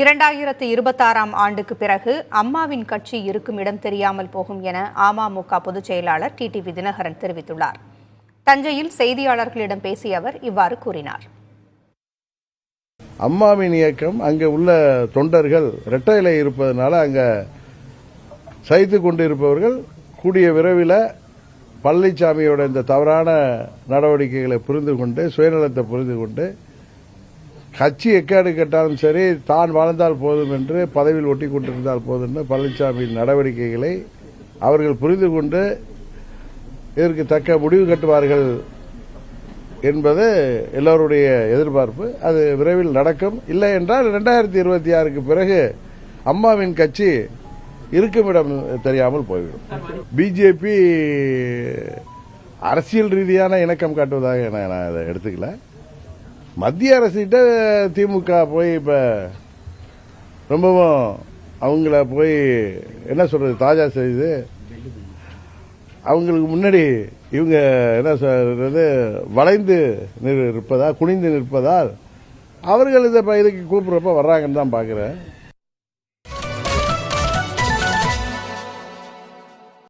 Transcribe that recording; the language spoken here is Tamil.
2026ஆம் ஆண்டுக்கு பிறகு அம்மாவின் கட்சி இருக்கும் இடம் தெரியாமல் போகும் என அமமுக பொதுச் செயலாளர் டிடிவி தினகரன் தெரிவித்துள்ளார். தஞ்சையில் செய்தியாளர்களிடம் பேசிய அவர் இவ்வாறு கூறினார். அம்மாவின் இயக்கம் அங்கே உள்ள தொண்டர்கள் இரட்டை இலை இருப்பதனால அங்க சகித்துக் கொண்டிருப்பவர்கள் கூடிய விரைவில் பழனிசாமியோட இந்த தவறான நடவடிக்கைகளை புரிந்து கொண்டு சுயநலத்தை புரிந்து கொண்டு கட்சி எக்காடு கேட்டாலும் சரி தான் வாழ்ந்தால் போதும் என்று பதவியில் ஒட்டி கொண்டிருந்தால் போதும் பழனிசாமியின் நடவடிக்கைகளை அவர்கள் புரிந்து கொண்டு இதற்கு தக்க முடிவு கட்டுவார்கள் என்பது எல்லோருடைய எதிர்பார்ப்பு. அது விரைவில் நடக்கும். இல்லை என்றால் 2026க்கு பிறகு அம்மாவின் கட்சி இருக்குமிடம் தெரியாமல் போய்விடும். பிஜேபி அரசியல் ரீதியான இணக்கம் காட்டுவதாக நான் அதை எடுத்துக்கல. மத்திய அரசிட்ட திமுக போய் இப்ப ரொம்பவும் அவங்கள போய் என்ன சொல்றது தாஜா செய்து அவங்களுக்கு முன்னாடி இவங்க என்ன சொல்றது வளைந்து நிற்பதால் குனிந்து நிற்பதால் அவர்கள் இதுக்கு கூப்பிடுறப்ப வர்றாங்கன்னு தான் பாக்குறேன்.